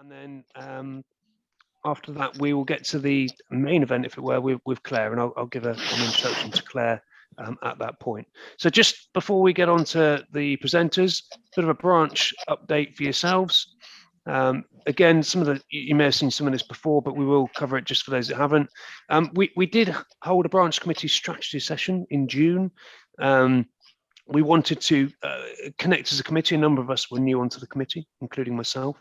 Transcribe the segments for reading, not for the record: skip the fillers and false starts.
And then after that, we will get to the main event, if it were, with Clare, and I'll give an introduction to Clare at that point. So just before we get on to the presenters, a bit of a branch update for yourselves. Again, you may have seen some of this before, but we will cover it just for those that haven't. We did hold a branch committee strategy session in June. We wanted to connect as a committee. A number of us were new onto the committee, including myself,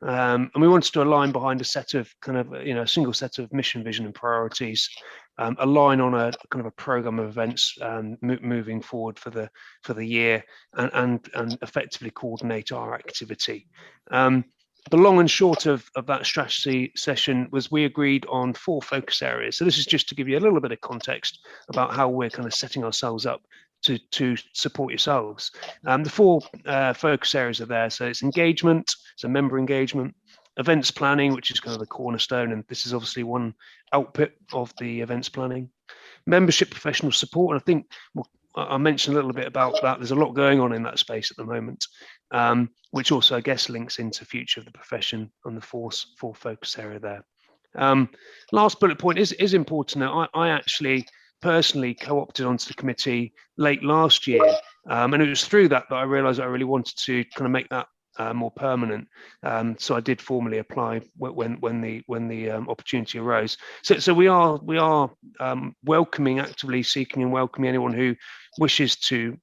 and we wanted to align behind a set of a single set of mission, vision, and priorities, align on a kind of a program of events moving forward for the year, and effectively coordinate our activity. The long and short of that strategy session was we agreed on 4 focus areas. So this is just to give you a little bit of context about how we're kind of setting ourselves up to support yourselves. The 4 focus areas are there. So it's engagement, so member engagement, events planning, which is kind of the cornerstone, and this is obviously one output of the events planning, membership professional support, and I think I'll mention a little bit about that. There's a lot going on in that space at the moment, which also, I guess, links into future of the profession on the 4 focus area there. Last bullet point is important. I actually personally co-opted onto the committee late last year, and it was through that I realised I really wanted to kind of make that more permanent. So I did formally apply when the opportunity arose. So we are welcoming, actively seeking and welcoming anyone who wishes to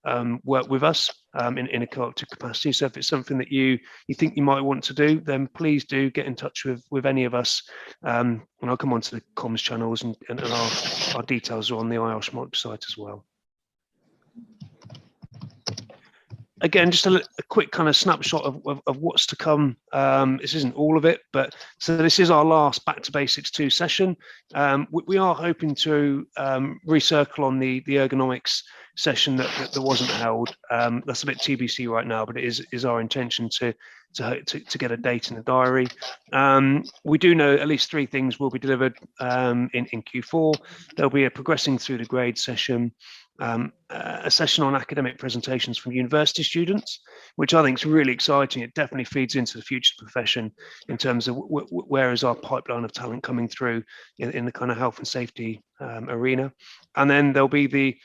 work with us in a co-opted capacity. So if it's something that you think you might want to do, then please do get in touch with any of us. And I'll come on to the comms channels, and our details are on the IOSH website as well. Again, just a quick kind of snapshot of what's to come. This isn't all of it, but so this is our last Back to Basics 2 session. We are hoping to recircle on the ergonomics session that wasn't held. That's a bit TBC right now, but it is our intention to get a date in the diary. We do know at least 3 things will be delivered in Q4. There'll be a progressing through the grade session, a session on academic presentations from university students, which I think is really exciting. It definitely feeds into the future profession in terms of where is our pipeline of talent coming through in the kind of health and safety arena. And then there'll be the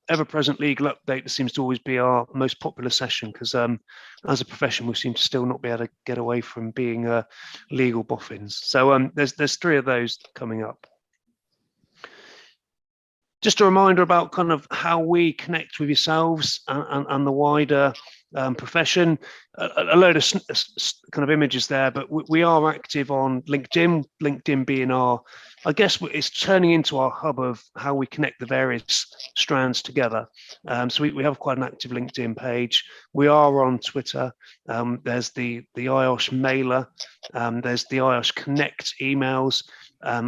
ever-present legal update that seems to always be our most popular session, because as a profession we seem to still not be able to get away from being legal boffins. So there's 3 of those coming up. Just a reminder about kind of how we connect with yourselves and the wider profession. A load of kind of images there, but we are active on LinkedIn. LinkedIn being I guess it's turning into our hub of how we connect the various strands together. So we have quite an active LinkedIn page. We are on Twitter. There's the IOSH mailer. There's the IOSH Connect emails.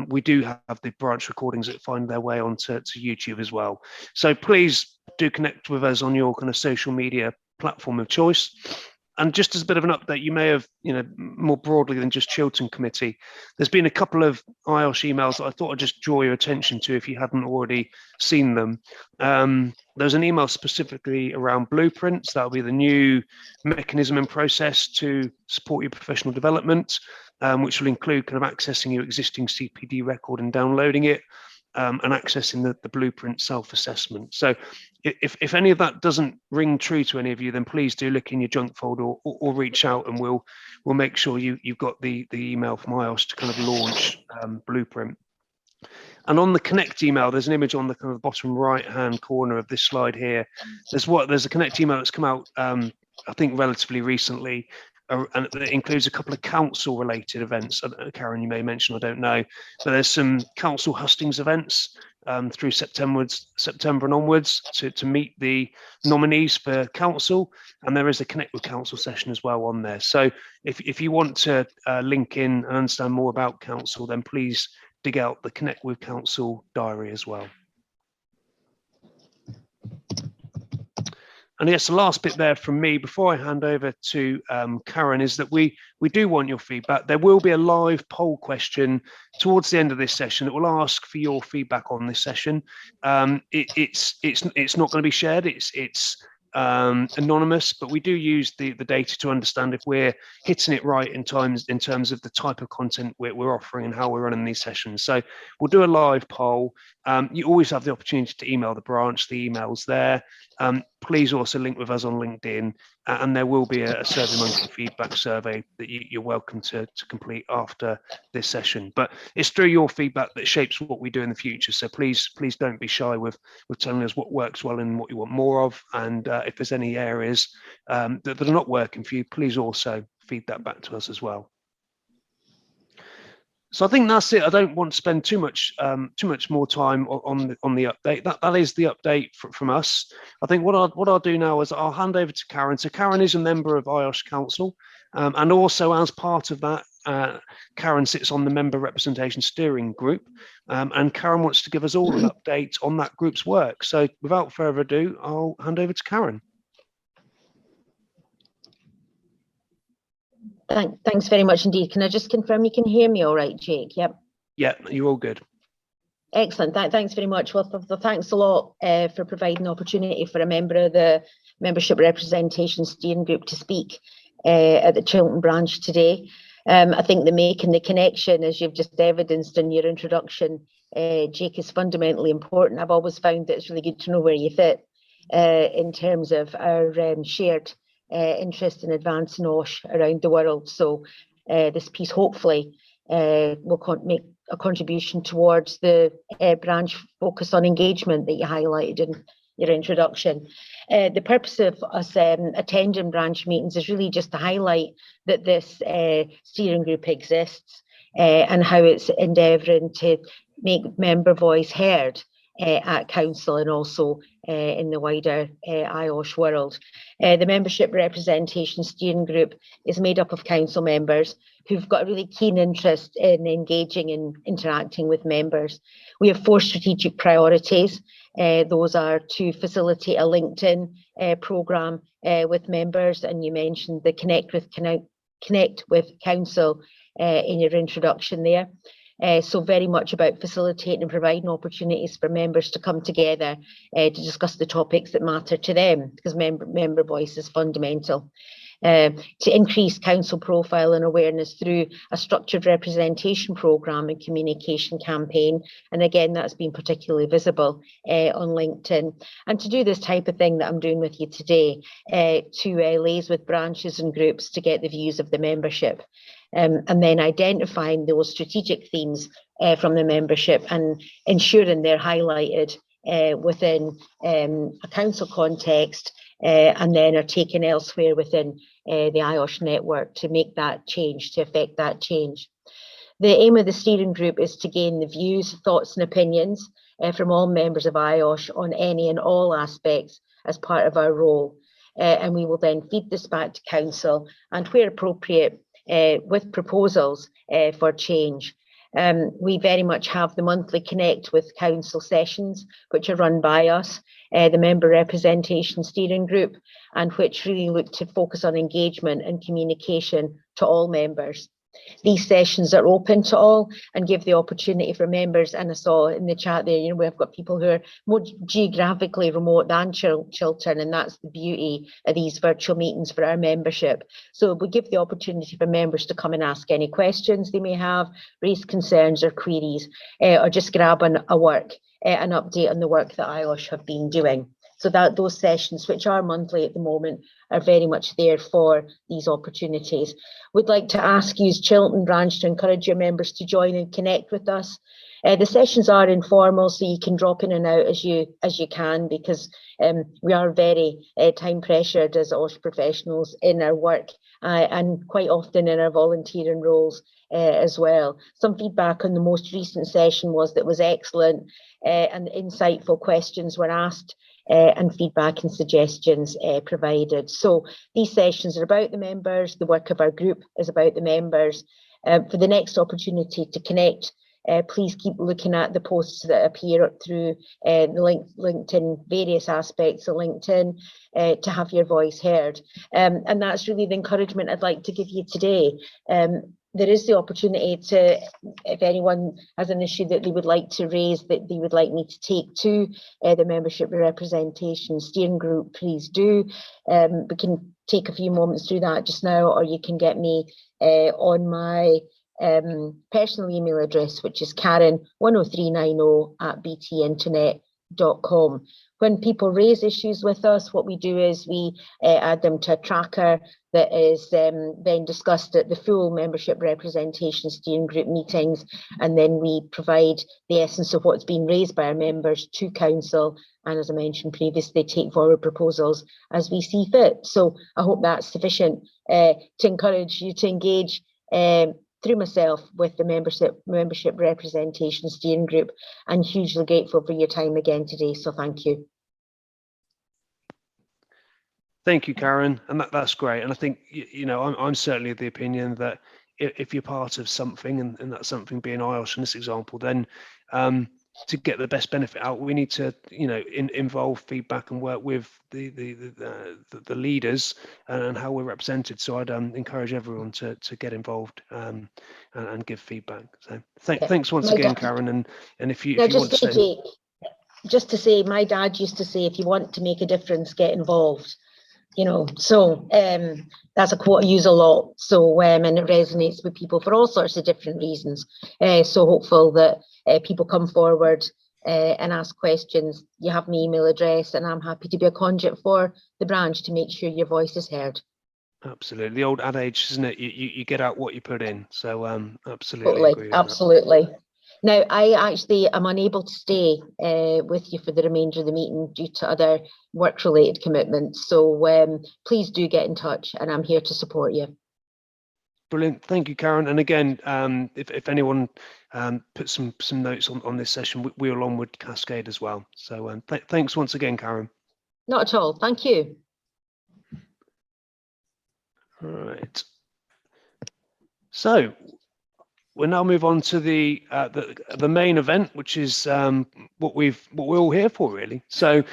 We do have the branch recordings that find their way onto YouTube as well. So please do connect with us on your kind of social media platform of choice. And just as a bit of an update, you may have, more broadly than just Chiltern Committee, there's been a couple of IOSH emails that I thought I'd just draw your attention to if you hadn't already seen them. There's an email specifically around blueprints. That'll be the new mechanism and process to support your professional development, which will include kind of accessing your existing CPD record and downloading it, and accessing the blueprint self-assessment. So if any of that doesn't ring true to any of you, then please do look in your junk folder or reach out, and we'll make sure you've got the email from IOSH to kind of launch blueprint. And on the Connect email, there's an image on the kind of bottom right-hand corner of this slide here. There's a Connect email that's come out, I think, relatively recently, and it includes a couple of council-related events. Karen, you may mention, I don't know, but there's some council hustings events through September and onwards to meet the nominees for council, and there is a Connect with Council session as well on there. So if you want to link in and understand more about council, then please dig out the Connect with Council diary as well. And yes, the last bit there from me before I hand over to Karen is that we do want your feedback. There will be a live poll question towards the end of this session that will ask for your feedback on this session. It's not going to be shared. It's anonymous, but we do use the data to understand if we're hitting it right in terms of the type of content we're offering and how we're running these sessions. So we'll do a live poll. You always have the opportunity to email the branch. The email's there. Please also link with us on LinkedIn, and there will be a SurveyMonkey feedback survey that you're welcome to complete after this session. But it's through your feedback that shapes what we do in the future. So please don't be shy with telling us what works well and what you want more of. And if there's any areas that are not working for you, please also feed that back to us as well. So I think that's it. I don't want to spend too much more time on the update. That is the update from us. I think what I'll do now is I'll hand over to Karen. So Karen is a member of IOSH Council, and also as part of that, Karen sits on the Member Representation Steering Group, and Karen wants to give us all an update on that group's work. So without further ado, I'll hand over to Karen. Thanks very much indeed. Can I just confirm you can hear me all right, Jake? Yep. Yeah, you're all good. Excellent. Thanks very much. Well, thanks a lot for providing the opportunity for a member of the Membership Representation Steering Group to speak at the Chiltern Branch today. I think the making the connection, as you've just evidenced in your introduction, Jake, is fundamentally important. I've always found that it's really good to know where you fit in terms of our shared interest in advancing IOSH around the world. So this piece hopefully will make a contribution towards the branch focus on engagement that you highlighted in your introduction. The purpose of us attending branch meetings is really just to highlight that this steering group exists and how it's endeavouring to make member voice heard at council and also in the wider IOSH world. The Membership Representation Steering Group is made up of council members who've got a really keen interest in engaging and interacting with members. We have 4 strategic priorities. Those are to facilitate a LinkedIn programme with members, and you mentioned the Connect with Council in your introduction there. So very much about facilitating and providing opportunities for members to come together to discuss the topics that matter to them, because member voice is fundamental. To increase council profile and awareness through a structured representation programme and communication campaign. And again, that's been particularly visible on LinkedIn. And to do this type of thing that I'm doing with you today, to liaise with branches and groups to get the views of the membership. And then identifying those strategic themes from the membership and ensuring they're highlighted within a council context and then are taken elsewhere within the IOSH network to make that change, to effect that change. The aim of the steering group is to gain the views, thoughts and opinions from all members of IOSH on any and all aspects as part of our role. And we will then feed this back to council and where appropriate with proposals for change. We very much have the monthly Connect with Council sessions, which are run by us, the Member Representation Steering Group, and which really look to focus on engagement and communication to all members. These sessions are open to all and give the opportunity for members, and I saw in the chat there, you know, we've got people who are more geographically remote than Chiltern, and that's the beauty of these virtual meetings for our membership. So we give the opportunity for members to come and ask any questions they may have, raise concerns or queries, or just grab an update on the work that IOSH have been doing. So that those sessions, which are monthly at the moment, are very much there for these opportunities. We'd like to ask you as Chiltern Branch to encourage your members to join and connect with us. The sessions are informal, so you can drop in and out as you can, because we are very time pressured as IOSH professionals in our work and quite often in our volunteering roles as well. Some feedback on the most recent session was that it was excellent and insightful questions were asked and feedback and suggestions provided. So these sessions are about the members, the work of our group is about the members. For the next opportunity to connect, please keep looking at the posts that appear through the LinkedIn, various aspects of LinkedIn to have your voice heard. And that's really the encouragement I'd like to give you today. there is the opportunity to, if anyone has an issue that they would like to raise, that they would like me to take to the membership representation steering group, please do. We can take a few moments through that just now, or you can get me on my personal email address, which is karen10390@btinternet.com. When people raise issues with us, what we do is we add them to a tracker that is then discussed at the full membership representation steering group meetings, and then we provide the essence of what's been raised by our members to council, and as I mentioned previously, take forward proposals as we see fit. So I hope that's sufficient to encourage you to engage through myself with the membership representation steering group, and hugely grateful for your time again today, so thank you. Thank you, Karen, and that's great. And I think, you know, I'm certainly of the opinion that if you're part of something, and that something being IOSH in this example, then to get the best benefit out, we need to, you know, involve feedback and work with the leaders and how we're represented. So I'd encourage everyone to get involved and give feedback. So thanks once again, Karen. And if you want to say, Jake, just to say, my dad used to say, if you want to make a difference, get involved. You know, so that's a quote I use a lot. So and it resonates with people for all sorts of different reasons. So hopeful that people come forward and ask questions. You have my email address, and I'm happy to be a conduit for the branch to make sure your voice is heard. Absolutely, the old adage, isn't it? You get out what you put in. So absolutely, totally, agree with absolutely. That. Now, I actually am unable to stay with you for the remainder of the meeting due to other work-related commitments. So please do get in touch, and I'm here to support you. Brilliant. Thank you, Karen. And again, if anyone put some notes on this session, we'll onward cascade as well. So thanks once again, Karen. Not at all. Thank you. All right. So we'll now move on to the main event, which is what we're all here for, really. So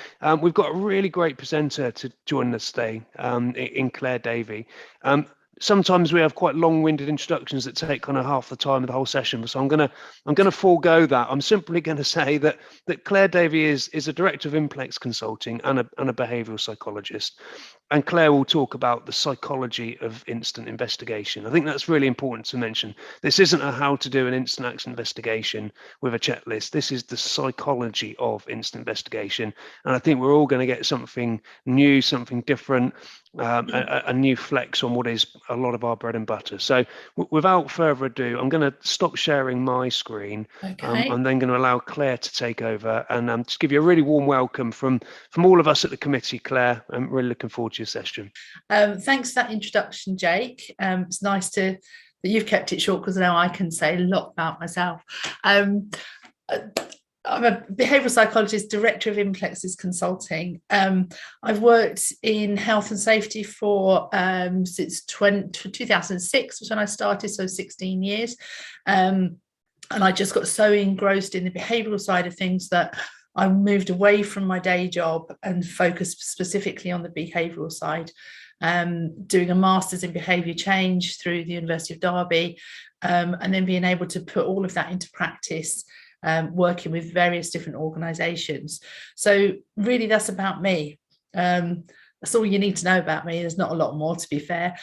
we've got a really great presenter to join us today, in Clare Davey. Sometimes we have quite long-winded introductions that take kind of half the time of the whole session, so I'm gonna forego that. I'm simply going to say that Clare Davey is a director of Implexis Consulting and a behavioural psychologist. And Clare will talk about the psychology of instant investigation. I think that's really important to mention. This isn't a how to do an instant action investigation with a checklist. This is the psychology of instant investigation. And I think we're all going to get something new, something different, a new flex on what is a lot of our bread and butter. So without further ado, I'm going to stop sharing my screen. Okay. I'm then going to allow Clare to take over and just give you a really warm welcome from all of us at the committee. Clare, I'm really looking forward to your session. Thanks for that introduction, Jake. It's nice that you've kept it short, because now I can say a lot about myself. I'm a behavioural psychologist, director of Implexis Consulting. I've worked in health and safety for since 2006 was when I started, so 16 years. And I just got so engrossed in the behavioural side of things that I moved away from my day job and focused specifically on the behavioural side, doing a master's in behaviour change through the University of Derby, and then being able to put all of that into practice, working with various different organisations. So really that's about me. That's all you need to know about me. There's not a lot more, to be fair.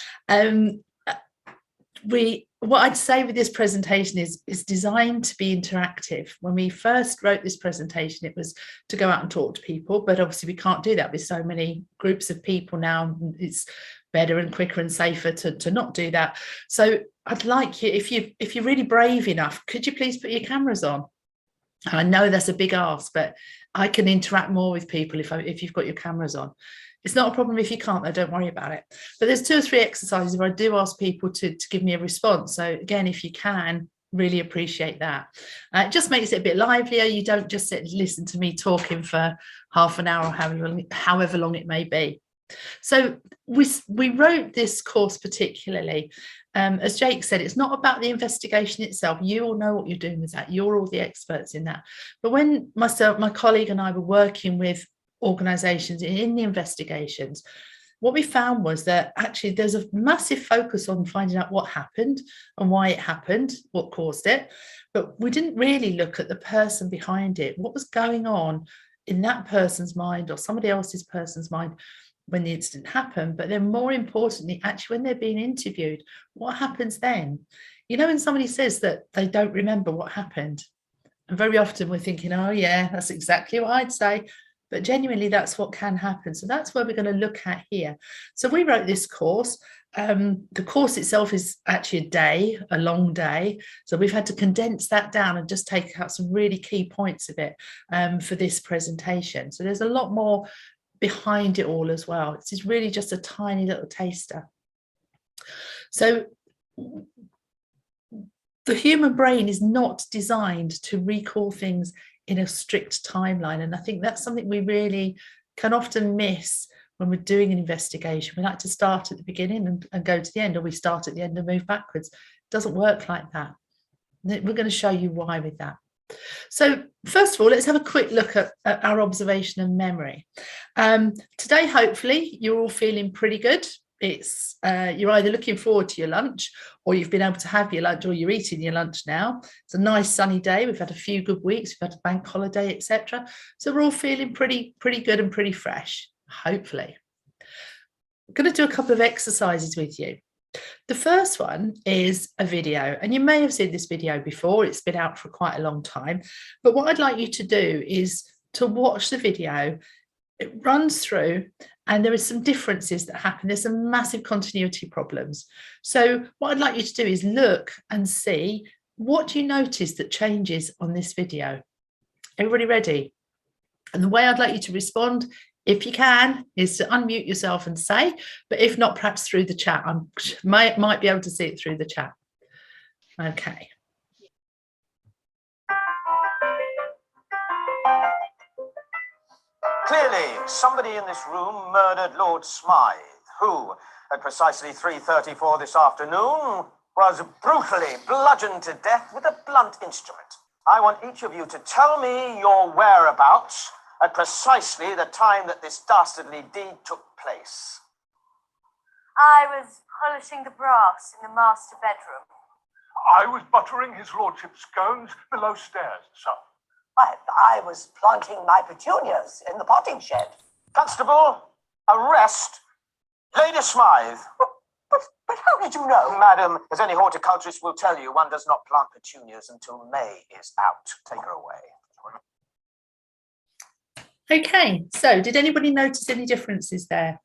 What I'd say with this presentation is designed to be interactive. When we first wrote this presentation, it was to go out and talk to people, but obviously we can't do that with so many groups of people now. It's better and quicker and safer to not do that. So I'd like you, if you're really brave enough, could you please put your cameras on? And I know that's a big ask, but I can interact more with people if you've got your cameras on. It's not a problem if you can't, though, don't worry about it. But there's 2 or 3 exercises where I do ask people to give me a response. So again, if you can, really appreciate that. It just makes it a bit livelier. You don't just sit and listen to me talking for half an hour or however long it may be. So we wrote this course particularly, as Jake said, it's not about the investigation itself. You all know what you're doing with that. You're all the experts in that. But when my colleague and I were working with organisations in the investigations, what we found was that actually there's a massive focus on finding out what happened and why it happened, what caused it. But we didn't really look at the person behind it, what was going on in that person's mind or somebody else's person's mind when the incident happened. But then more importantly, actually when they're being interviewed, what happens then? You know, when somebody says that they don't remember what happened, and very often we're thinking, oh yeah, that's exactly what I'd say. But genuinely, that's what can happen. So that's where we're going to look at here. So we wrote this course. The course itself is actually a long day. So we've had to condense that down and just take out some really key points of it for this presentation. So there's a lot more behind it all as well. This is really just a tiny little taster. So the human brain is not designed to recall things in a strict timeline. And I think that's something we really can often miss when we're doing an investigation. We like to start at the beginning and go to the end, or we start at the end and move backwards. It doesn't work like that. We're going to show you why with that. So first of all, let's have a quick look at our observation and memory. Today, hopefully, you're all feeling pretty good. It's you're either looking forward to your lunch, or you've been able to have your lunch, or you're eating your lunch now. It's a nice sunny day. We've had a few good weeks. We've had a bank holiday, etc. So we're all feeling pretty good and pretty fresh, hopefully. I'm going to do a couple of exercises with you. The first one is a video, and you may have seen this video before. It's been out for quite a long time. But what I'd like you to do is to watch the video. It runs through, and there are some differences that happen. There's some massive continuity problems. So what I'd like you to do is look and see, what do you notice that changes on this video? Everybody ready? And the way I'd like you to respond, if you can, is to unmute yourself and say, but if not, perhaps through the chat. I might be able to see it through the chat. Okay. Clearly, somebody in this room murdered Lord Smythe, who, at precisely 3:34 this afternoon, was brutally bludgeoned to death with a blunt instrument. I want each of you to tell me your whereabouts at precisely the time that this dastardly deed took place. I was polishing the brass in the master bedroom. I was buttering his lordship's scones below stairs, sir. I was planting my petunias in the potting shed. Constable, arrest Lady Smythe. But how did you know? Madam, as any horticulturist will tell you, one does not plant petunias until May is out. Take her away. Okay, so did anybody notice any differences there?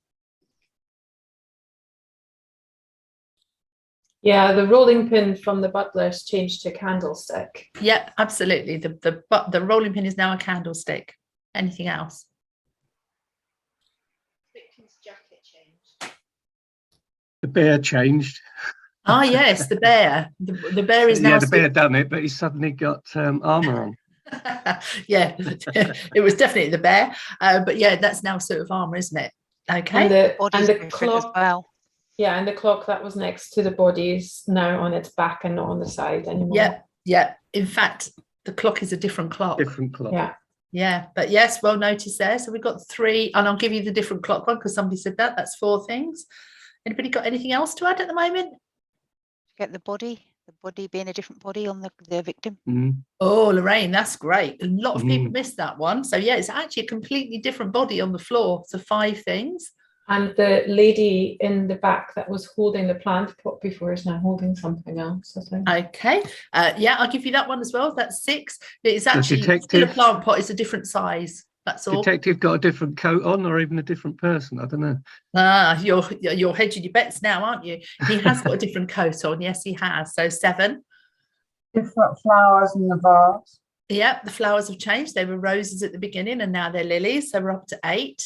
Yeah, the rolling pin from the butler's changed to candlestick. Yeah, absolutely. The rolling pin is now a candlestick. Anything else? Victim's jacket changed. The bear changed. Ah, yes, the bear. The bear is now. Yeah, the bear done it, but he suddenly got armour on. Yeah, it was definitely the bear. But yeah, that's now sort of armour, isn't it? Okay. And the clock. Well. Yeah, and the clock that was next to the body is now on its back and not on the side anymore. Yeah, yeah. In fact, the clock is a different clock. Different clock. Yeah. Yeah, but yes, well noticed there. So we've got 3, and I'll give you the different clock one because somebody said that. That's 4 things. Anybody got anything else to add at the moment? Get the body being a different body on the victim. Mm. Oh, Lorraine, that's great. A lot of people missed that one. So yeah, it's actually a completely different body on the floor. So 5 things. And the lady in the back that was holding the plant pot before is now holding something else, I think. Okay. Yeah, I'll give you that one as well. That's 6. It's actually still a plant pot. It's a different size. That's all. Detective got a different coat on, or even a different person. I don't know. Ah, you're hedging your bets now, aren't you? He has got a different coat on. Yes, he has. So 7. Different flowers in the vase. Yep, the flowers have changed. They were roses at the beginning and now they're lilies. So we're up to 8.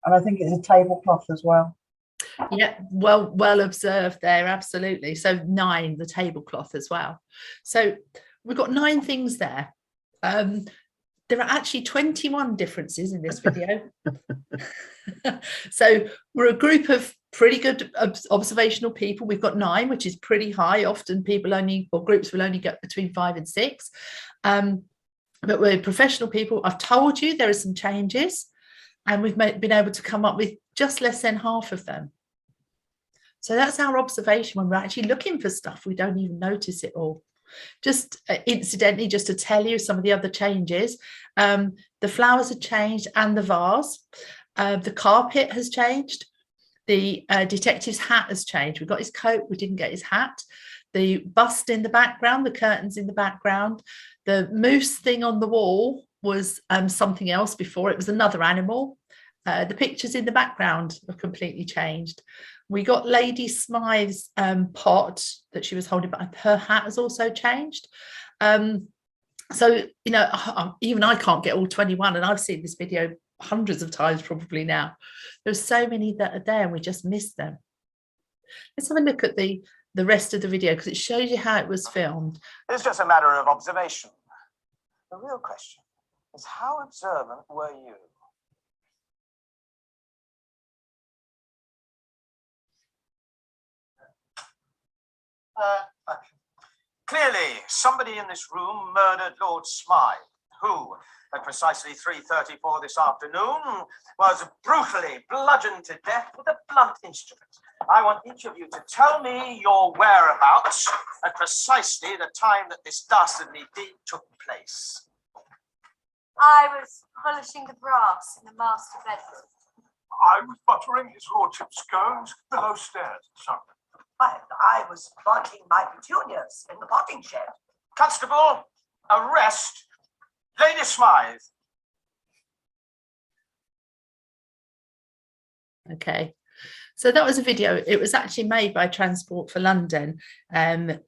And I think it's a tablecloth as well. Yeah, well observed there, absolutely. So 9, the tablecloth as well. So we've got 9 things there. There are actually 21 differences in this video. So we're a group of pretty good observational people. We've got 9, which is pretty high. Often groups will only get between 5 and 6. But we're professional people. I've told you there are some changes. and we've been able to come up with just less than half of them. So that's our observation. When we're actually looking for stuff, we don't even notice it all. Just incidentally, just to tell you some of the other changes, the flowers have changed and the vase. The carpet has changed. The detective's hat has changed. We got his coat, we didn't get his hat. The bust in the background, the curtains in the background. The moose thing on the wall was something else before. It was another animal. The pictures in the background have completely changed. We got Lady Smythe's pot that she was holding, but her hat has also changed. So, you know, even I can't get all 21, and I've seen this video hundreds of times probably now. There's so many that are there and we just miss them. Let's have a look at the rest of the video because it shows you how it was filmed. It's just a matter of observation. The real question is, how observant were you? Clearly, somebody in this room murdered Lord Smythe, who, at precisely 3:34 this afternoon, was brutally bludgeoned to death with a blunt instrument. I want each of you to tell me your whereabouts at precisely the time that this dastardly deed took place. I was polishing the brass in the master bedroom. I was buttering his lordship's scones below stairs, sir. I was planting my petunias in the potting shed. Constable, arrest Lady Smythe. Okay, so that was a video. It was actually made by Transport for London, asking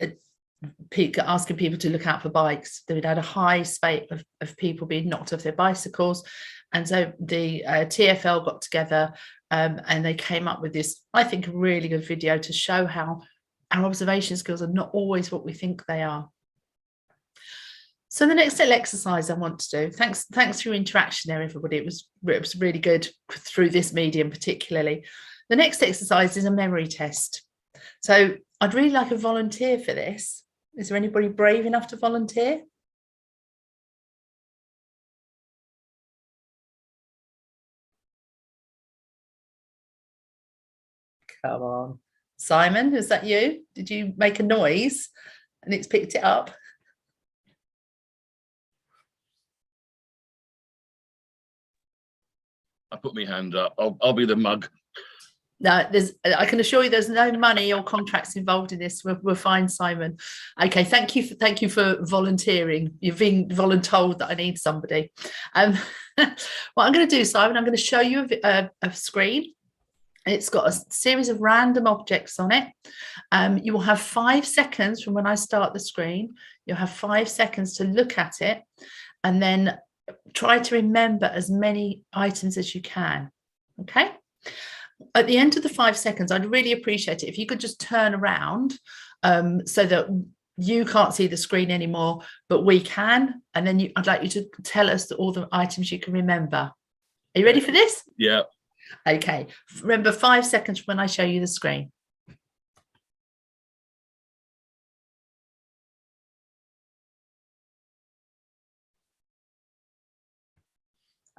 people to look out for bikes. They'd had a high spate of people being knocked off their bicycles, and so the TfL got together and they came up with this, I think, a really good video to show how our observation skills are not always what we think they are. So the next little exercise I want to do, thanks for your interaction there, everybody. It was really good through this medium particularly. The next exercise is a memory test. So I'd really like a volunteer for this. Is there anybody brave enough to volunteer? Come on. Simon, is that you? Did you make a noise and it's picked it up? I put my hand up. I'll be the mug. No, I can assure you there's no money or contracts involved in this. We're fine, Simon. Okay, thank you for volunteering. You've been voluntold that I need somebody. What I'm going to do, Simon, I'm going to show you a screen. It's got a series of random objects on it. You will have 5 seconds from when I start the screen. You'll have 5 seconds to look at it and then try to remember as many items as you can. Okay? At the end of the 5 seconds, I'd really appreciate it if you could just turn around so that you can't see the screen anymore, but we can. And then I'd like you to tell us all the items you can remember. Are you ready for this? Yeah. Okay. Remember 5 seconds from when I show you the screen.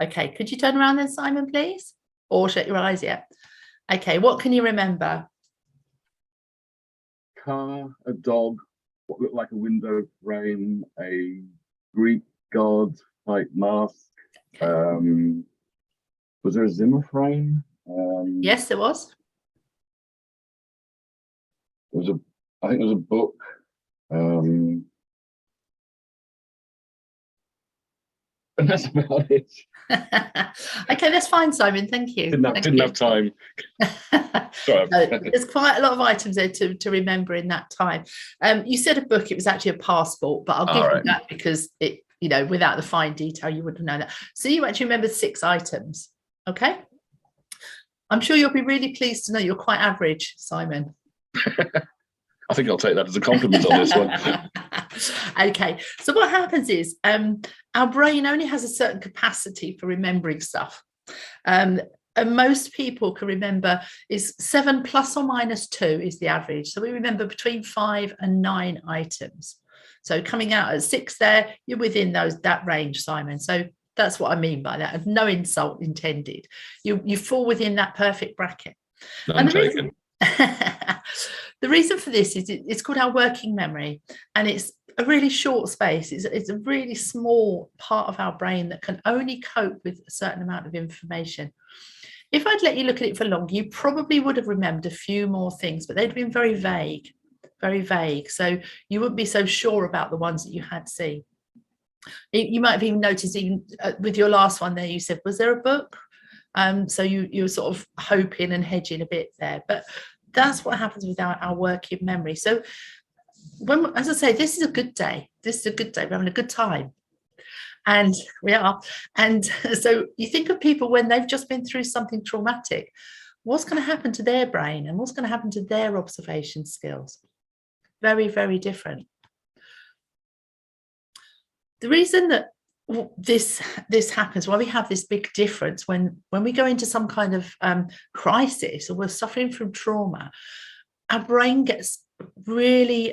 Okay. Could you turn around then, Simon, please? Or shut your eyes yet? Okay. What can you remember? Car, a dog, what looked like a window frame, a Greek god type mask. Okay. Was there a Zimmer frame? Yes, there was. I think there was a book. And that's about it. Okay, that's fine, Simon. Thank you. Didn't have time. Sorry. There's quite a lot of items there to remember in that time. You said a book. It was actually a passport, but I'll give you that because it, without the fine detail, you wouldn't know that. So you actually remembered 6 items. Okay. I'm sure you'll be really pleased to know you're quite average, Simon. I think I'll take that as a compliment on this one. Okay, so what happens is our brain only has a certain capacity for remembering stuff. And most people can remember is 7 plus or minus 2 is the average. So we remember between 5 and 9 items. So coming out at 6 there, you're within that range, Simon. So That's what I mean by that. No insult intended. You fall within that perfect bracket. None taken. The reason for this is it's called our working memory, and it's a really short space. It's a really small part of our brain that can only cope with a certain amount of information. If I'd let you look at it for long, you probably would have remembered a few more things, but they'd been very vague, very vague. So you wouldn't be so sure about the ones that you had seen. You might have even noticed, even with your last one there, you said, was there a book? So you were sort of hoping and hedging a bit there. But that's what happens with our working memory. So when, as I say, this is a good day. This is a good day. We're having a good time. And we are. And so you think of people when they've just been through something traumatic, what's going to happen to their brain and what's going to happen to their observation skills? Very, very different. The reason that this happens, why we have this big difference when we go into some kind of crisis or we're suffering from trauma, our brain gets really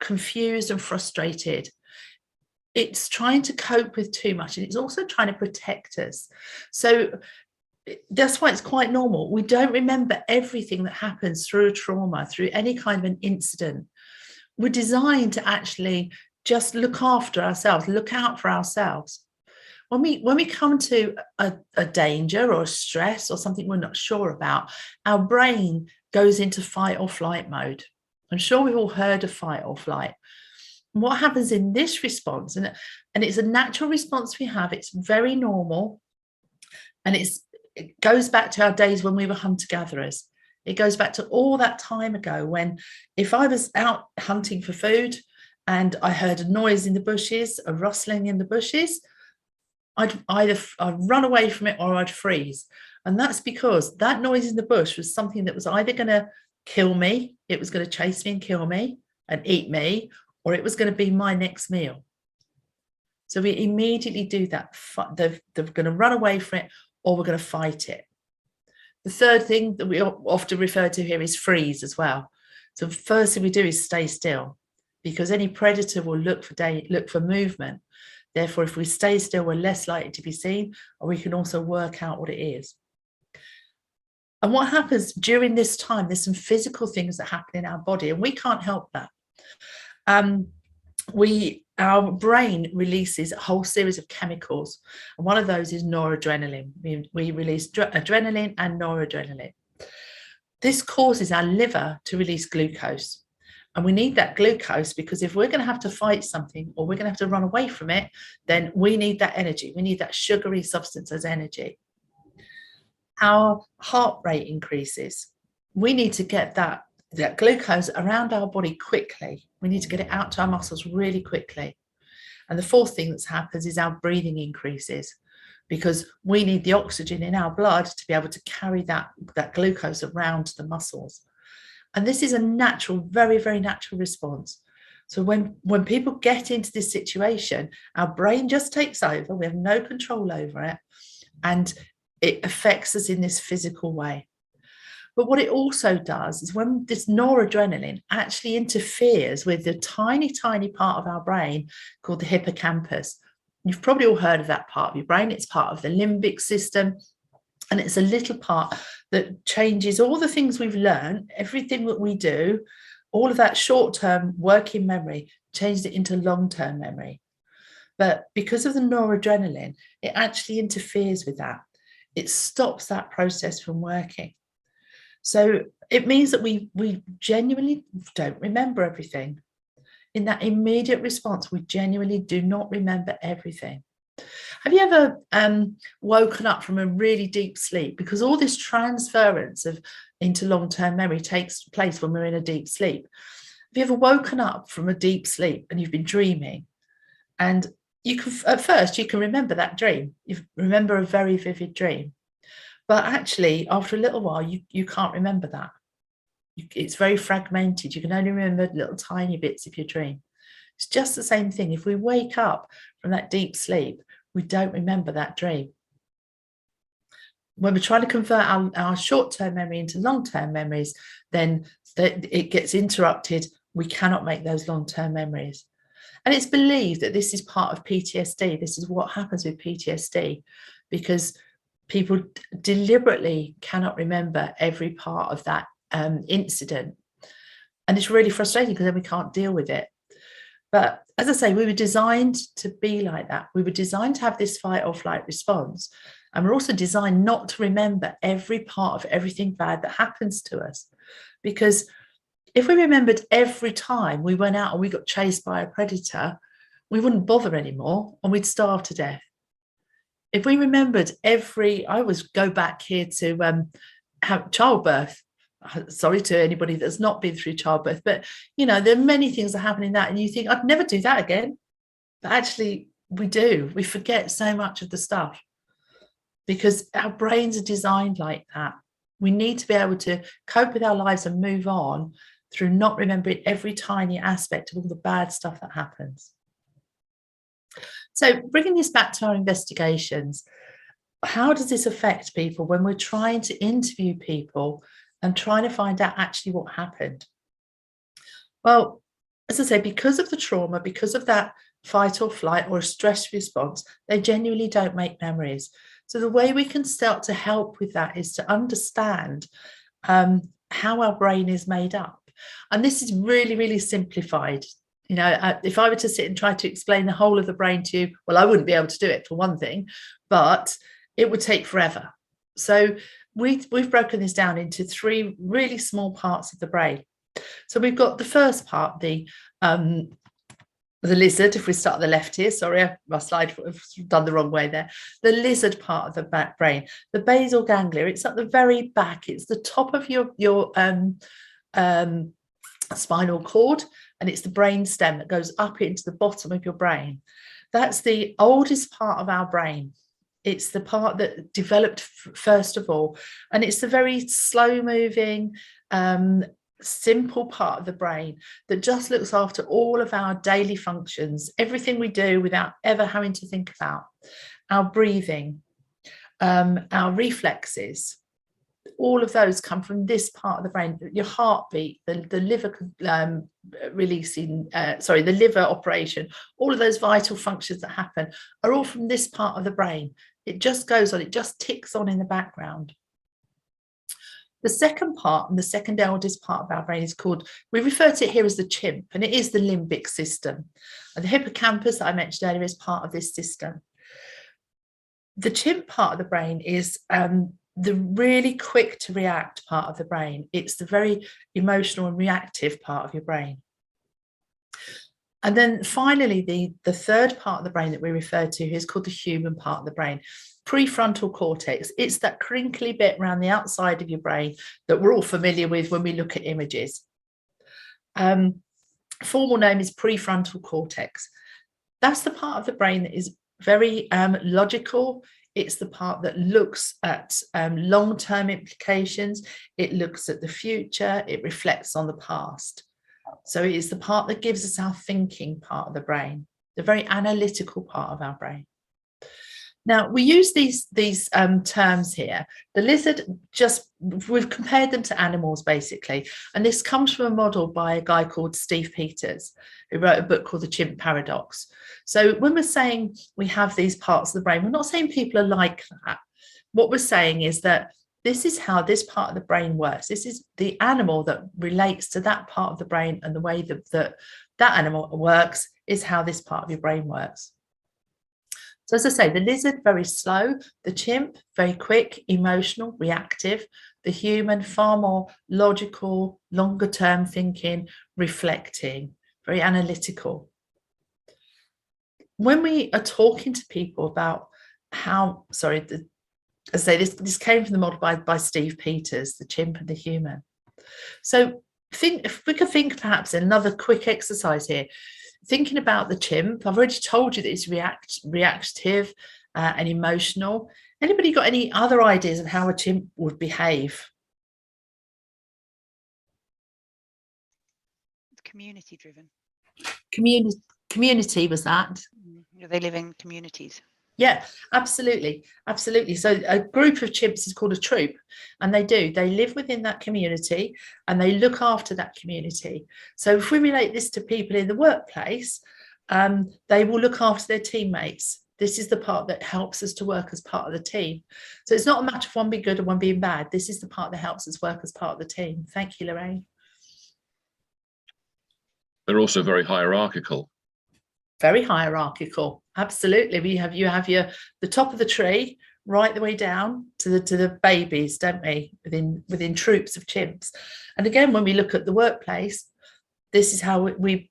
confused and frustrated. It's trying to cope with too much, and it's also trying to protect us. So that's why it's quite normal. We don't remember everything that happens through a trauma, through any kind of an incident. We're designed to actually just look after ourselves, look out for ourselves. When we come to a danger or a stress or something we're not sure about, our brain goes into fight or flight mode. I'm sure we've all heard of fight or flight. What happens in this response, and it's a natural response we have, it's very normal, and it goes back to our days when we were hunter-gatherers. It goes back to all that time ago when if I was out hunting for food and I heard a noise in the bushes, a rustling in the bushes, I'd run away from it or I'd freeze. And that's because that noise in the bush was something that was either going to kill me, it was going to chase me and kill me and eat me, or it was going to be my next meal. So we immediately do that. They're going to run away from it or we're going to fight it. The third thing that we often refer to here is freeze as well. So the first thing we do is stay still, because any predator will look for movement. Therefore, if we stay still, we're less likely to be seen, or we can also work out what it is. And what happens during this time, there's some physical things that happen in our body, and we can't help that. Our brain releases a whole series of chemicals, and one of those is noradrenaline. We release adrenaline and noradrenaline. This causes our liver to release glucose, and we need that glucose because if we're going to have to fight something or we're going to have to run away from it, then we need that energy. We need that sugary substance as energy. Our heart rate increases. We need to get that glucose around our body quickly. We need to get it out to our muscles really quickly. And the fourth thing that happens is our breathing increases, because we need the oxygen in our blood to be able to carry that glucose around the muscles. And this is a natural, very, very natural response. So when people get into this situation, our brain just takes over. We have no control over it, and it affects us in this physical way. But what it also does is when this noradrenaline actually interferes with the tiny, tiny part of our brain called the hippocampus. You've probably all heard of that part of your brain. It's part of the limbic system. And it's a little part that changes all the things we've learned, everything that we do, all of that short-term working memory, changes it into long-term memory. But because of the noradrenaline, it actually interferes with that. It stops that process from working. So it means that we genuinely don't remember everything. In that immediate response, we genuinely do not remember everything. Have you ever woken up from a really deep sleep? Because all this transference into long-term memory takes place when we're in a deep sleep. Have you ever woken up from a deep sleep and you've been dreaming? And at first you can remember that dream. You remember a very vivid dream. But actually, after a little while, you can't remember that. It's very fragmented. You can only remember little tiny bits of your dream. It's just the same thing. If we wake up from that deep sleep, we don't remember that dream. When we're trying to convert our short-term memory into long-term memories, then it gets interrupted. We cannot make those long-term memories. And it's believed that this is part of PTSD. This is what happens with PTSD, because people deliberately cannot remember every part of that incident. And it's really frustrating because then we can't deal with it. But as I say, we were designed to be like that. We were designed to have this fight or flight response. And we're also designed not to remember every part of everything bad that happens to us. Because if we remembered every time we went out and we got chased by a predator, we wouldn't bother anymore and we'd starve to death. If we remembered I always go back here to have childbirth. Sorry to anybody that's not been through childbirth, but there are many things that happen in that, and you think, I'd never do that again. But actually, we do. We forget so much of the stuff because our brains are designed like that. We need to be able to cope with our lives and move on through not remembering every tiny aspect of all the bad stuff that happens. So bringing this back to our investigations, how does this affect people when we're trying to interview people and trying to find out actually what happened? Well, as I say, because of the trauma, because of that fight or flight or a stress response, they genuinely don't make memories. So the way we can start to help with that is to understand how our brain is made up. And this is really, really simplified. If I were to sit and try to explain the whole of the brain to you, well, I wouldn't be able to do it for one thing, but it would take forever. So we've broken this down into 3 really small parts of the brain. So we've got the first part, the lizard. If we start at the left here, sorry, my slide was done the wrong way there. The lizard part of the back brain, the basal ganglia. It's at the very back. It's the top of your spinal cord, and it's the brain stem that goes up into the bottom of your brain. That's the oldest part of our brain. It's the part that developed first of all, and it's the very slow moving, simple part of the brain that just looks after all of our daily functions, everything we do without ever having to think about. Our breathing, our reflexes, all of those come from this part of the brain. Your heartbeat, the liver releasing, the liver operation, all of those vital functions that happen are all from this part of the brain. It just goes on, it just ticks on in the background. The second part, and the second eldest part of our brain, is called, we refer to it here as the chimp, and it is the limbic system. And the hippocampus that I mentioned earlier is part of this system. The chimp part of the brain is the really quick to react part of the brain. It's the very emotional and reactive part of your brain. And then finally, the third part of the brain that we refer to is called the human part of the brain, prefrontal cortex. It's that crinkly bit around the outside of your brain that we're all familiar with when we look at images. Formal name is prefrontal cortex. That's the part of the brain that is very logical. It's the part that looks at long-term implications. It looks at the future. It reflects on the past. So it is the part that gives us our thinking part of the brain, the very analytical part of our brain. Now, we use these terms here. The lizard, we've compared them to animals, basically. And this comes from a model by a guy called Steve Peters, who wrote a book called The Chimp Paradox. So when we're saying we have these parts of the brain, we're not saying people are like that. What we're saying is that this is how this part of the brain works. This is the animal that relates to that part of the brain, and the way that animal works is how this part of your brain works. So as I say, the lizard, very slow. The chimp, very quick, emotional, reactive. The human, far more logical, longer term thinking, reflecting, very analytical. When we are talking to people about how, as I say, this came from the model by Steve Peters, the chimp and the human. So if we could think perhaps another quick exercise here, thinking about the chimp. I've already told you that it's reactive and emotional. Anybody got any other ideas of how a chimp would behave? Community driven. Community was that? They live in communities. Yeah, absolutely. So a group of chimps is called a troop, and they live within that community and they look after that community. So if we relate this to people in the workplace, They will look after their teammates. This is the part that helps us to work as part of the team. So it's not a matter of one being good and one being bad. This is the part that helps us work as part of the team. Thank you, Lorraine. They're also very hierarchical. Very hierarchical, absolutely. You have the top of the tree right the way down to the babies, don't we? Within troops of chimps. And again, when we look at the workplace, this is how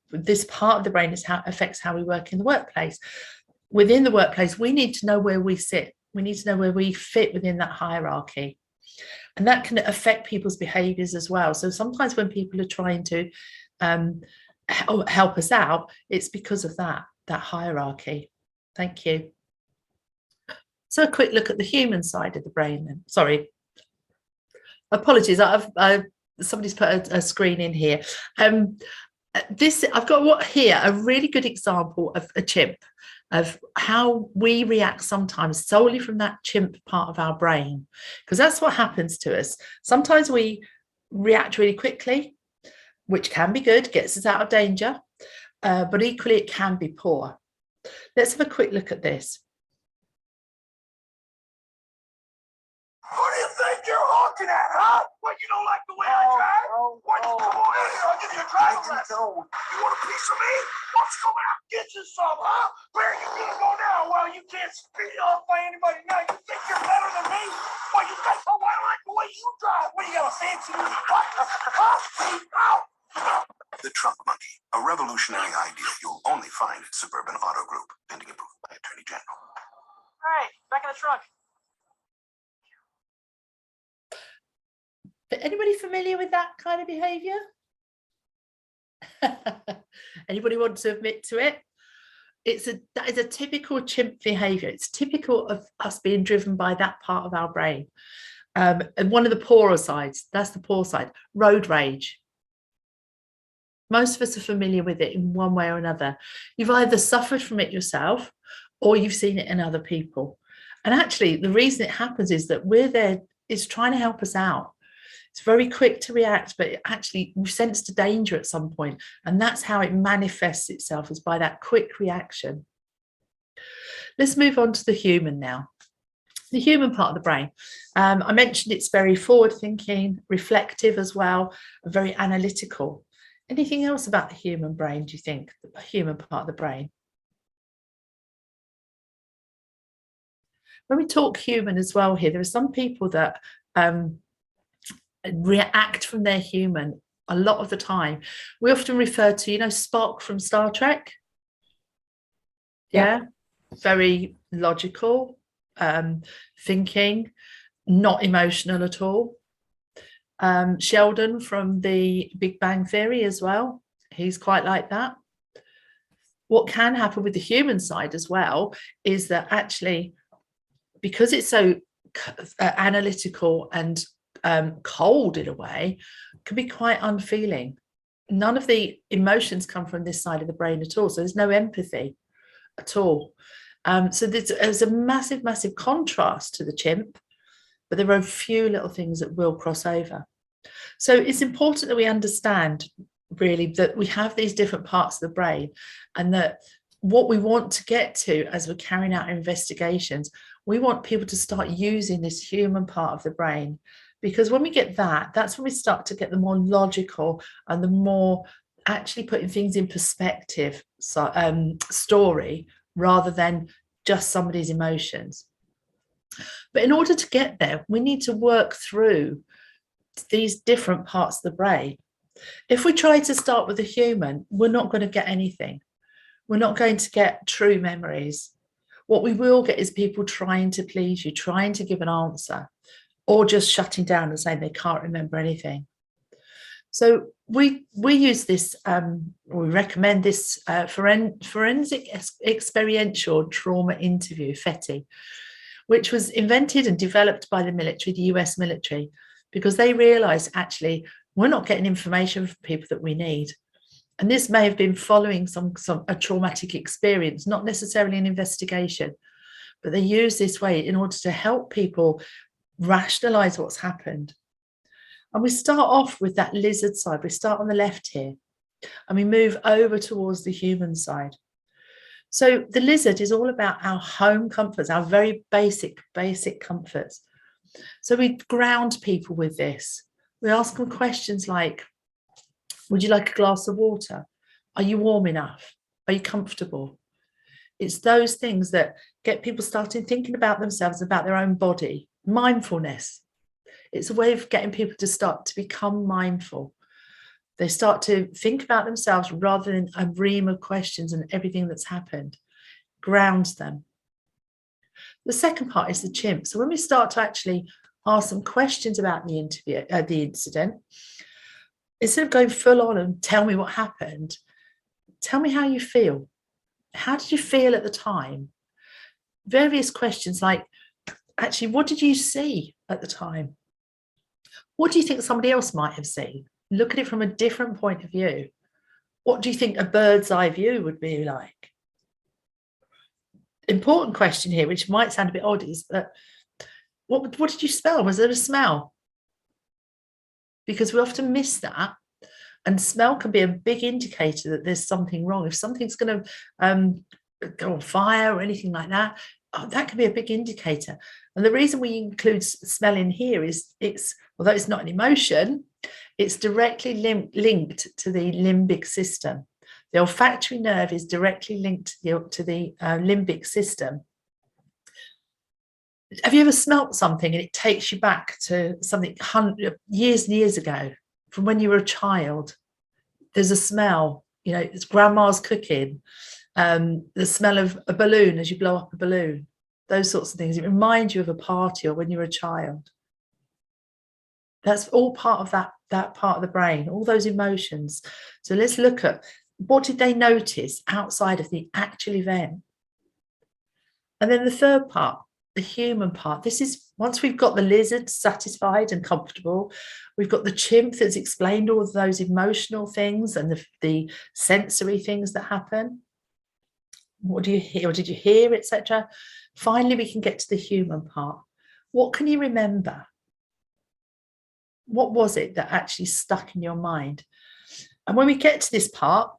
this part of the brain is how affects how we work in the workplace. Within the workplace, we need to know where we sit. We need to know where we fit within that hierarchy. And that can affect people's behaviors as well. So sometimes when people are trying to help us out, it's because of that hierarchy. Thank you. So a quick look at the human side of the brain then. Sorry, apologies, somebody's put a screen in here. I've got here a really good example of a chimp, of how we react sometimes solely from that chimp part of our brain, because that's what happens to us. Sometimes we react really quickly, which can be good, gets us out of danger, but equally it can be poor. Let's have a quick look at this. Who do you think you're honking at, huh? What, you don't like the way I drive? Why don't you come on in here? I'll give you a driving lesson. You want a piece of me? Why don't you come out and get you some, huh? Where are you gonna go now? Well, you can't speed off by anybody now. You think you're better than me? Well, you think, oh, I don't like the way you drive. What, you got a fancy new truck? Huh? Ow! The Truck Monkey, a revolutionary idea you'll only find at Suburban Auto Group, pending approval by Attorney General. All right, back in the truck. Anybody familiar with that kind of behavior? Anybody want to admit to it? That is a typical chimp behavior. It's typical of us being driven by that part of our brain. And one of the poorer sides, that's the poor side, road rage. Most of us are familiar with it in one way or another. You've either suffered from it yourself or you've seen it in other people. And actually, the reason it happens is that we're there, it's trying to help us out. It's very quick to react, but actually we sense the danger at some point, and that's how it manifests itself, is by that quick reaction. Let's move on to the human now. The human part of the brain. I mentioned it's very forward-thinking, reflective as well, and very analytical. Anything else about the human brain, do you think, the human part of the brain? When we talk human as well here, there are some people that react from their human a lot of the time. We often refer to, Spock from Star Trek. Yeah. Very logical, thinking, not emotional at all. Sheldon from the Big Bang Theory as well. He's quite like that. What can happen with the human side as well is that actually, because it's so analytical and cold in a way, can be quite unfeeling. None of the emotions come from this side of the brain at all. So there's no empathy at all. So there's a massive, massive contrast to the chimp, but there are a few little things that will cross over. So it's important that we understand really that we have these different parts of the brain, and that what we want to get to as we're carrying out investigations, we want people to start using this human part of the brain. Because when we get that, that's when we start to get the more logical and the more actually putting things in perspective story, rather than just somebody's emotions. But in order to get there, we need to work through these different parts of the brain. If we try to start with the human, we're not going to get anything. We're not going to get true memories. What we will get is people trying to please you, trying to give an answer, or just shutting down and saying they can't remember anything. So we use this, we recommend this forensic experiential trauma interview, FETI, which was invented and developed by the military, the US military, because they realized actually we're not getting information from people that we need. And this may have been following a traumatic experience, not necessarily an investigation, but they use this way in order to help people rationalize what's happened. And we start off with that lizard side. We start on the left here and we move over towards the human side. So the lizard is all about our home comforts, our very basic comforts. So we ground people with this. We ask them questions like, would you like a glass of water? Are you warm enough? Are you comfortable? It's those things that get people starting thinking about themselves, about their own body. Mindfulness. It's a way of getting people to start to become mindful. They start to think about themselves rather than a ream of questions and everything that's happened. Grounds them. The second part is the chimp. So when we start to actually ask some questions about the incident, instead of going full on and tell me what happened, tell me how you feel. How did you feel at the time? Various questions like, actually, what did you see at the time? What do you think somebody else might have seen? Look at it from a different point of view. What do you think a bird's eye view would be like? Important question here, which might sound a bit odd, is that what did you smell? Was there a smell? Because we often miss that. And smell can be a big indicator that there's something wrong. If something's going to go on fire or anything like that, that can be a big indicator. And the reason we include smell in here is although it's not an emotion, it's directly linked to the limbic system. The olfactory nerve is directly linked to the limbic system. Have you ever smelt something and it takes you back to something years and years ago, from when you were a child? There's a smell, it's grandma's cooking, the smell of a balloon as you blow up a balloon, those sorts of things. It reminds you of a party or when you were a child. That's all part of that part of the brain, all those emotions. So let's look at what did they notice outside of the actual event. And then the third part, the human part. This is once we've got the lizard satisfied and comfortable, we've got the chimp that's explained all of those emotional things and the sensory things that happen. What do you hear? Or did you hear, etc.? Finally, we can get to the human part. What can you remember? What was it that actually stuck in your mind? And when we get to this part,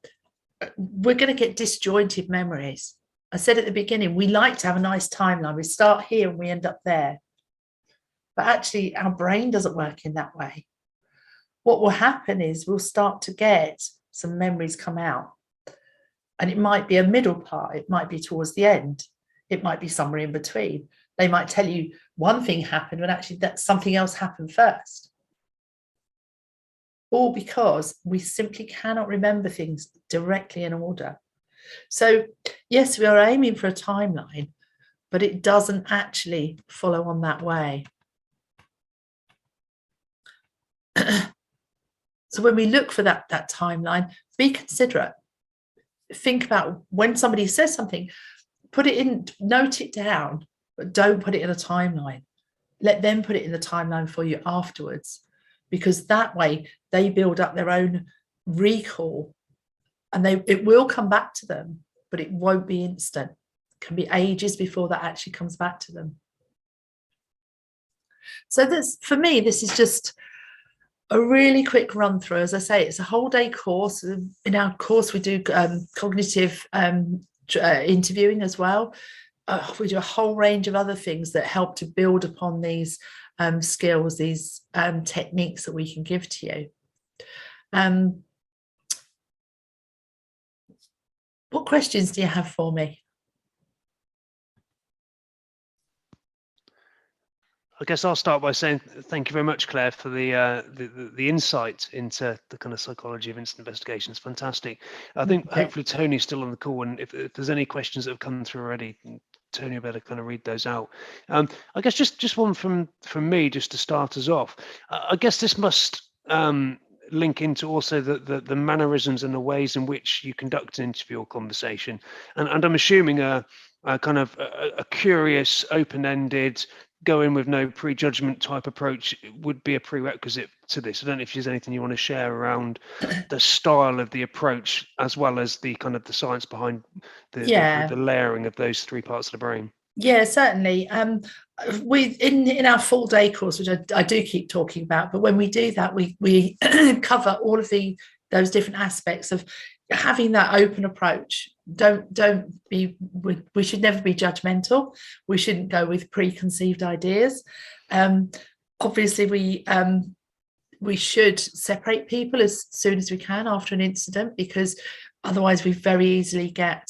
we're going to get disjointed memories. I said at the beginning, we like to have a nice timeline. We start here and we end up there. But actually, our brain doesn't work in that way. What will happen is we'll start to get some memories come out. And it might be a middle part. It might be towards the end. It might be somewhere in between. They might tell you one thing happened when actually that something else happened first. All because we simply cannot remember things directly in order. So yes, we are aiming for a timeline, but it doesn't actually follow on that way. So when we look for that timeline, be considerate. Think about when somebody says something, put it in, note it down, but don't put it in a timeline. Let them put it in the timeline for you afterwards, because that way they build up their own recall. And it will come back to them, but it won't be instant. It can be ages before that actually comes back to them. So for me, this is just a really quick run through. As I say, it's a whole day course. In our course, we do cognitive interviewing as well. We do a whole range of other things that help to build upon these skills, these techniques that we can give to you. What questions do you have for me? I guess I'll start by saying thank you very much, Claire, for the insight into the kind of psychology of incident investigation. It's fantastic. I think hopefully Tony's still on the call, and if there's any questions that have come through already, Tony, better kind of read those out. I guess just one from me, just to start us off. I guess this must link into also the mannerisms and the ways in which you conduct an interview or conversation, and I'm assuming a kind of a curious, open-ended, go in with no prejudgment type approach would be a prerequisite to this. I don't know if there's anything you want to share around the style of the approach, as well as the kind of the science behind the layering of those three parts of the brain. Yeah, certainly. We in our full day course, which I do keep talking about, but when we do that, we cover all of those different aspects of having that open approach, we should never be judgmental. We shouldn't go with preconceived ideas. Obviously, we should separate people as soon as we can after an incident, because otherwise we very easily get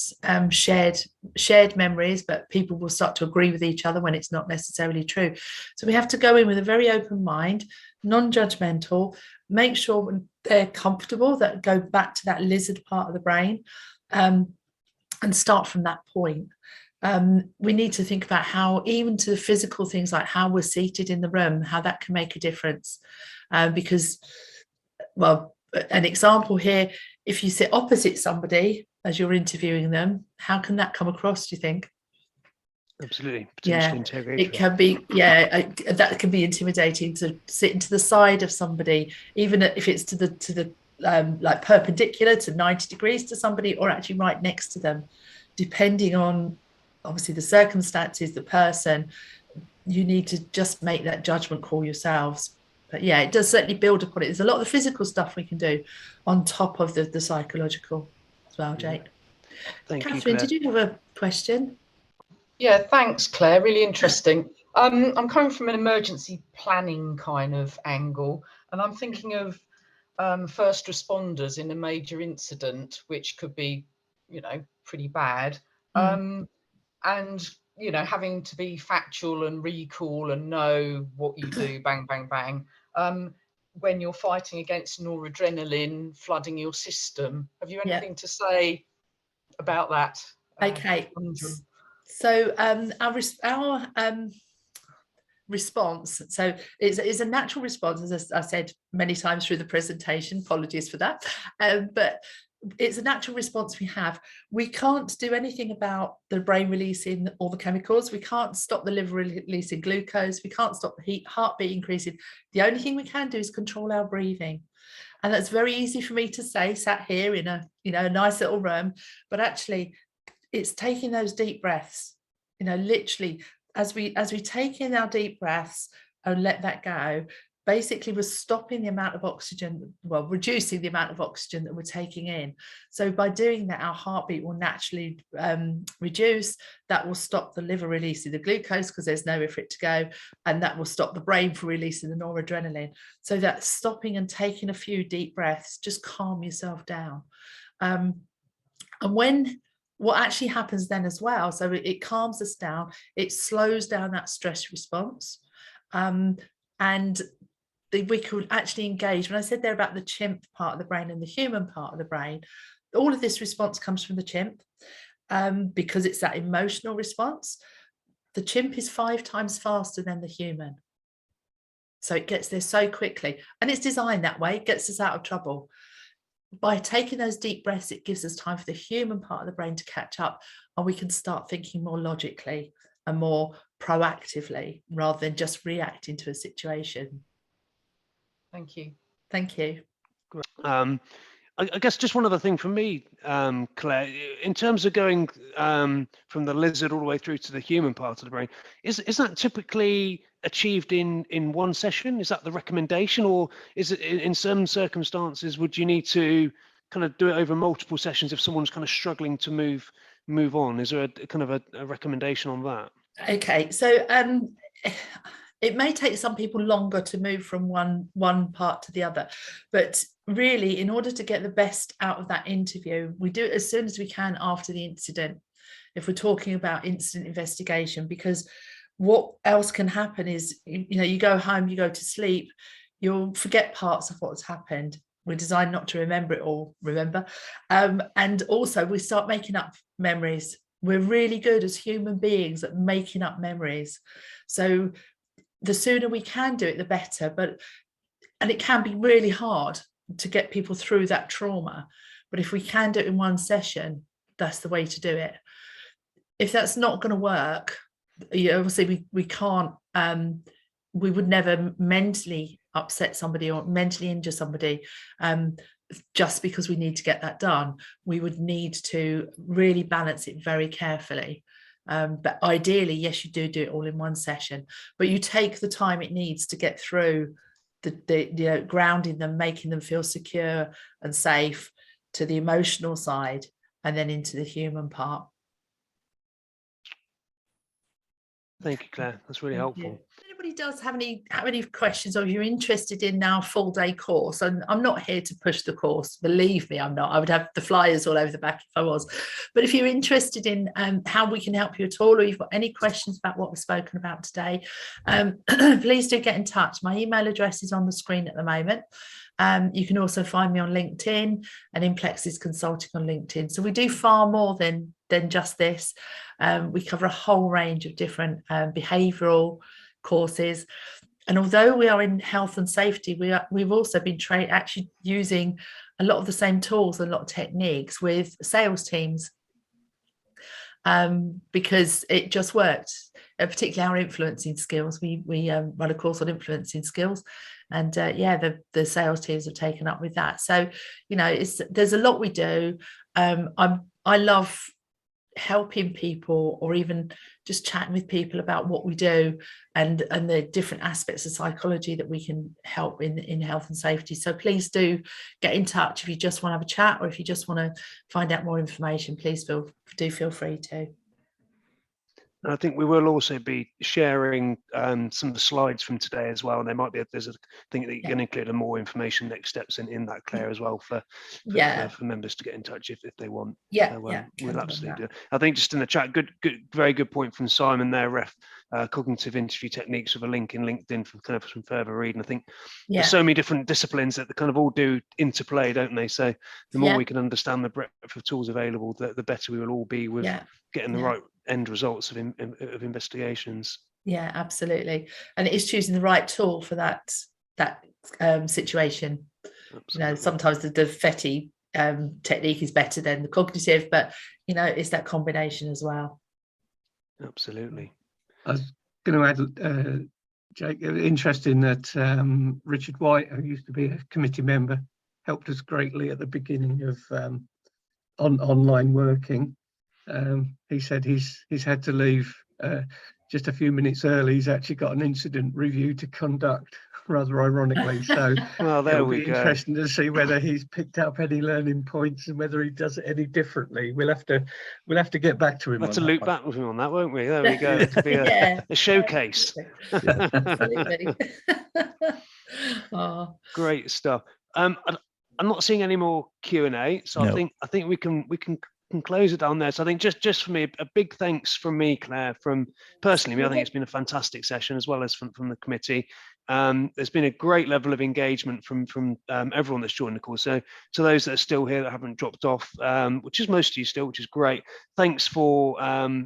shared memories, but people will start to agree with each other when it's not necessarily true. So we have to go in with a very open mind, non-judgmental, make sure they're comfortable, that go back to that lizard part of the brain, and start from that point. We need to think about how, even to the physical things like how we're seated in the room, how that can make a difference. Because, well, an example here, if you sit opposite somebody as you're interviewing them, how can that come across, do you think? Absolutely. Potentially interrogatory. It can be, that can be intimidating, to sit to the side of somebody, even if it's to the like perpendicular to 90 degrees to somebody, or actually right next to them, depending on obviously the circumstances, the person. You need to just make that judgment call yourselves. But yeah, it does certainly build upon it. There's a lot of the physical stuff we can do on top of the psychological as well, Jake. Thank you, Catherine, Claire. did you have a question? Yeah, thanks, Claire. Really interesting. I'm coming from an emergency planning kind of angle, and I'm thinking of first responders in a major incident, which could be, pretty bad. And, having to be factual and recall and know what you do, bang, bang, bang. When you're fighting against noradrenaline flooding your system, have you anything to say about that? Okay. So our response, so it's a natural response, as I said many times through the presentation, apologies for that, but it's a natural response we have. We can't do anything about the brain releasing all the chemicals. We can't stop the liver releasing glucose. We can't stop the heartbeat increasing. The only thing we can do is control our breathing. And that's very easy for me to say, sat here in a nice little room, but actually it's taking those deep breaths, literally as we take in our deep breaths and let that go. Basically, we're stopping the amount of oxygen, reducing the amount of oxygen that we're taking in. So by doing that, our heartbeat will naturally reduce. That will stop the liver releasing the glucose because there's nowhere for it to go. And that will stop the brain from releasing the noradrenaline. So that stopping and taking a few deep breaths, just calm yourself down. And what actually happens then as well, so it calms us down, it slows down that stress response. And we could actually engage. When I said there about the chimp part of the brain and the human part of the brain, all of this response comes from the chimp, because it's that emotional response. The chimp is 5 times faster than the human. So it gets there so quickly, and it's designed that way. It gets us out of trouble. By taking those deep breaths, it gives us time for the human part of the brain to catch up, and we can start thinking more logically and more proactively rather than just reacting to a situation. Thank you. Thank you. I guess just one other thing from me, Claire, in terms of going from the lizard all the way through to the human part of the brain, is that typically achieved in one session? Is that the recommendation, or is it in some circumstances would you need to kind of do it over multiple sessions if someone's kind of struggling to move on? Is there a kind of a recommendation on that? Okay, so it may take some people longer to move from one part to the other, but really, in order to get the best out of that interview, we do it as soon as we can after the incident, if we're talking about incident investigation, because what else can happen is, you go home, you go to sleep, you'll forget parts of what's happened. We're designed not to remember it all, remember? And also we start making up memories. We're really good as human beings at making up memories. So the sooner we can do it, the better. And it can be really hard to get people through that trauma. But if we can do it in one session, that's the way to do it. If that's not going to work, obviously we can't, we would never mentally upset somebody or mentally injure somebody just because we need to get that done. We would need to really balance it very carefully. But ideally, yes, you do it all in one session, but you take the time it needs to get through the grounding them, making them feel secure and safe, to the emotional side, and then into the human part. Thank you, Claire. That's really helpful. If anybody does have any questions, or if you're interested in our full day course, and I'm not here to push the course, believe me, I'm not. I would have the flyers all over the back if I was. But if you're interested in how we can help you at all, or you've got any questions about what we've spoken about today, please do get in touch. My email address is on the screen at the moment. You can also find me on LinkedIn and Implexis Consulting on LinkedIn. So we do far more than just this. We cover a whole range of different behavioural courses. And although we are in health and safety, we've also been actually using a lot of the same tools and a lot of techniques with sales teams, because it just worked. Particularly our influencing skills. We run a course on influencing skills, and the sales teams have taken up with that. So there's a lot we do. I love helping people, or even just chatting with people about what we do and the different aspects of psychology that we can help in health and safety. So please do get in touch if you just want to have a chat, or if you just want to find out more information. Please feel free to. And I think we will also be sharing some of the slides from today as well. And there's a thing that you can include more information, next steps in that, Claire, as well, for members to get in touch if they want. We'll absolutely do it. I think just in the chat, very good point from Simon there, cognitive interview techniques with a link in LinkedIn for kind of some further reading. I think there's so many different disciplines that they kind of all do interplay, don't they? So the more we can understand the breadth of tools available, the better we will all be with getting the right end results of investigations. Yeah, absolutely. And it is choosing the right tool for that situation. Absolutely. Sometimes the FETI technique is better than the cognitive, but it's that combination as well. Absolutely. I was going to add, Jake, interesting that Richard White, who used to be a committee member, helped us greatly at the beginning of online working. He said he's had to leave just a few minutes early. He's actually got an incident review to conduct, rather ironically. So well, there we go. Interesting to see whether he's picked up any learning points and whether he does it any differently. We'll have to get back to him. We'll have to loop back with him on that, won't we? There we go. It could be a showcase. Absolutely. Great stuff. I'm not seeing any more Q&A, so no. I think we can close it down there. So I think just for me, a big thanks from me, Claire, from personally me. I think it's been a fantastic session, as well as from the committee. There's been a great level of engagement from everyone that's joined the call. So to those that are still here that haven't dropped off, which is most of you still, which is great. Thanks for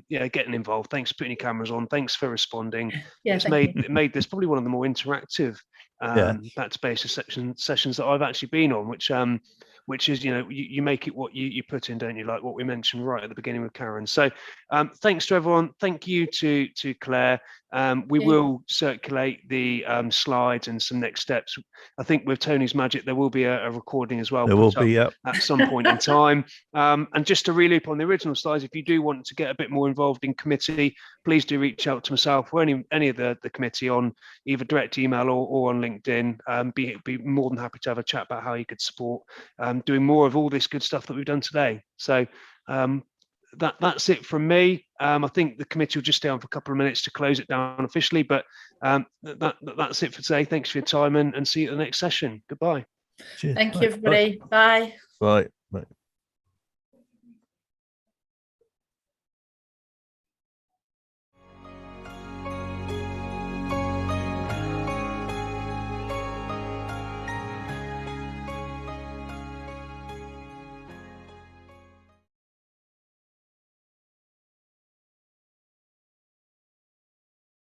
getting involved. Thanks for putting your cameras on. Thanks for responding. It made this probably one of the more interactive back-to-basics sessions that I've actually been on, which is, you make it what you put in, don't you? Like what we mentioned right at the beginning with Karen. So thanks to everyone. Thank you to Claire. We will circulate the slides and some next steps. I think with Tony's magic, there will be a recording as well. There will be, at some point in time. And just to reloop on the original slides, if you do want to get a bit more involved in committee, please do reach out to myself or any of the committee on either direct email or on LinkedIn. Be more than happy to have a chat about how you could support doing more of all this good stuff that we've done today. So that's it from me. I think the committee will just stay on for a couple of minutes to close it down officially, but that's it for today. Thanks for your time, and see you at the next session. Goodbye. Cheers. Thank you, everybody. Bye. Bye. Bye.